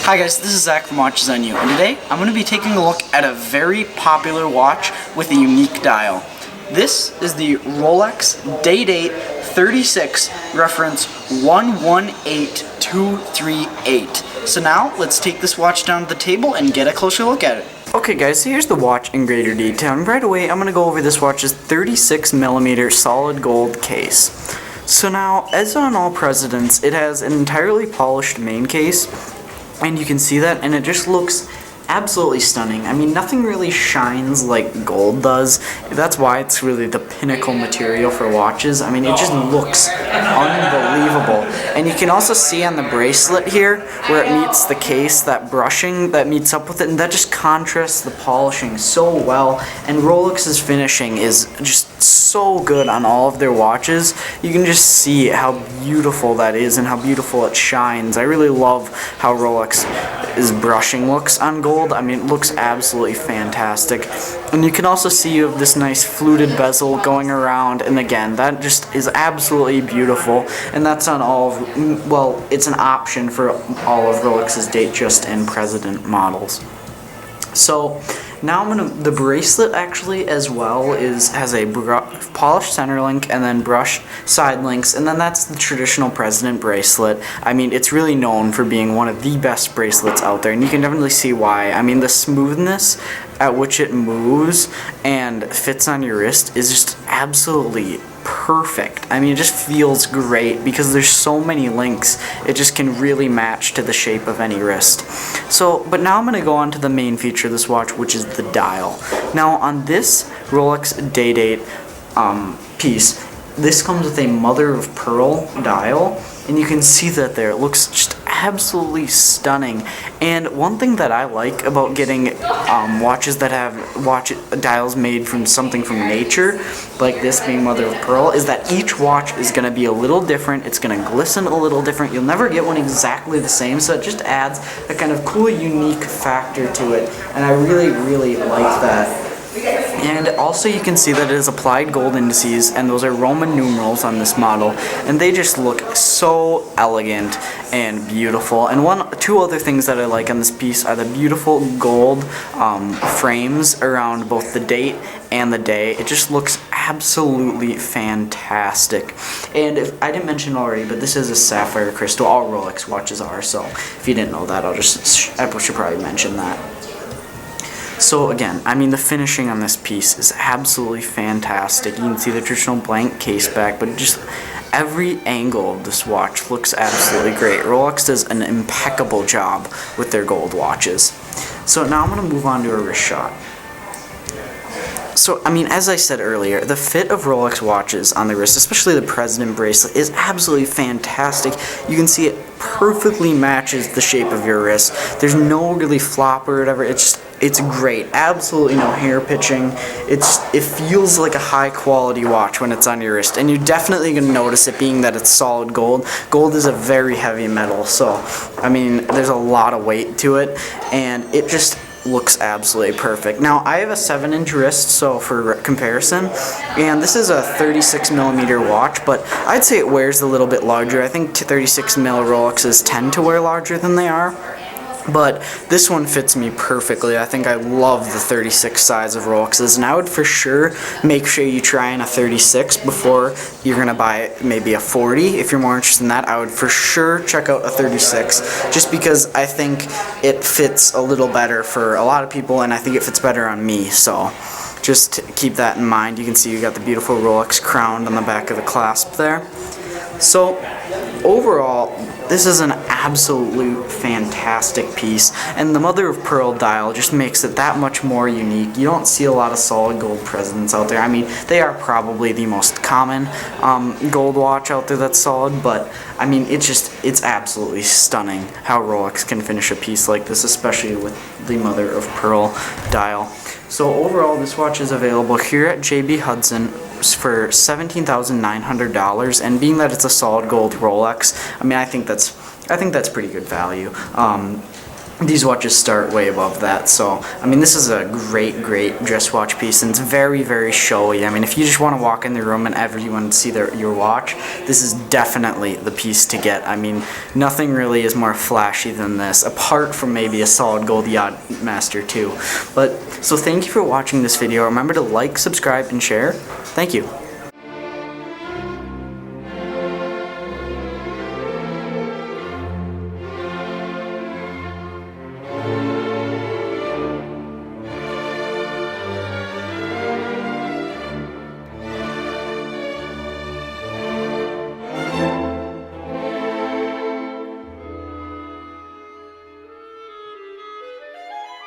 Hi guys, this is Zach from Watches on You, and today I'm going to be taking a look at a very popular watch with a unique dial. This is the Rolex Day-Date 36 reference 118238. So now let's take this watch down to the table and get a closer look at it. Okay guys, so here's the watch in greater detail, and right away I'm going to go over this watch's 36mm solid gold case. So now, as on all Presidents, it has an entirely polished main case, and you can see that, and it just looks absolutely stunning. I mean, nothing really shines like gold does. That's why it's really the pinnacle material for watches. I mean, it just looks unbelievable. And you can also see on the bracelet here, where it meets the case, that brushing that meets up with it, and that just contrasts the polishing so well. And Rolex's finishing is just so good on all of their watches. You can just see how beautiful that is and how beautiful it shines. I really love how Rolex's brushing looks on gold. I mean, it looks absolutely fantastic. And you can also see you have this nice fluted bezel going around, and again, that just is absolutely beautiful. And that's on all of, well, it's an option for all of Rolex's Datejust and President models. So now the bracelet actually as well has a polished center link and then brushed side links, and then that's the traditional President bracelet. I mean, it's really known for being one of the best bracelets out there, and you can definitely see why. I mean, the smoothness at which it moves and fits on your wrist is just absolutely perfect. I mean, it just feels great because there's so many links. It just can really match to the shape of any wrist. So, but now I'm going to go on to the main feature of this watch, which is the dial. Now, on this Rolex Day-Date piece, this comes with a mother of pearl dial, and you can see that there. It looks just absolutely stunning. And one thing that I like about getting watches that have dials made from something from nature, like this being mother of pearl, is that each watch is going to be a little different. It's going to glisten a little different. You'll never get one exactly the same, so it just adds a kind of cool, unique factor to it. And I really, really like that. And also you can see that it is applied gold indices, and those are Roman numerals on this model, and they just look so elegant and beautiful. And two other things that I like on this piece are the beautiful gold frames around both the date and the day. It just looks absolutely fantastic. And I didn't mention already, but this is a sapphire crystal. All Rolex watches are, so if you didn't know that, I should probably mention that. So again, I mean, the finishing on this piece is absolutely fantastic. You can see the traditional blank case back, but just every angle of this watch looks absolutely great. Rolex does an impeccable job with their gold watches. So now I'm going to move on to a wrist shot. So, I mean, as I said earlier, the fit of Rolex watches on the wrist, especially the President bracelet, is absolutely fantastic. You can see it perfectly matches the shape of your wrist. There's no really flop or whatever. It's great. Absolutely no hair pitching. It feels like a high quality watch when it's on your wrist, and you're definitely going to notice it, being that it's solid gold. Gold is a very heavy metal, so I mean, there's a lot of weight to it, and it just looks absolutely perfect. Now, I have a 7-inch wrist, so for comparison, and this is a 36mm watch, but I'd say it wears a little bit larger. I think 36mm Rolexes tend to wear larger than they are, but this one fits me perfectly. I think I love the 36 size of Rolexes, and I would for sure make sure you try on a 36 before you're going to buy maybe a 40. If you're more interested in that, I would for sure check out a 36, just because I think it fits a little better for a lot of people, and I think it fits better on me, so just keep that in mind. You can see you got the beautiful Rolex crown on the back of the clasp there. So overall, this is an absolute fantastic piece, and the mother of pearl dial just makes it that much more unique. You don't see a lot of solid gold Presidents out there. I mean, they are probably the most common gold watch out there that's solid, but I mean, it's absolutely stunning how Rolex can finish a piece like this, especially with the mother of pearl dial. So overall, this watch is available here at JB Hudson for $17,900, and being that it's a solid gold Rolex, I mean, I think that's pretty good value. these watches start way above that. So I mean, this is a great dress watch piece, and it's very, very showy. I mean, if you just want to walk in the room and everyone see your watch, this is definitely the piece to get. I mean, nothing really is more flashy than this, apart from maybe a solid gold Yachtmaster 2. But so thank you for watching this video. Remember to like, subscribe, and share. Thank you.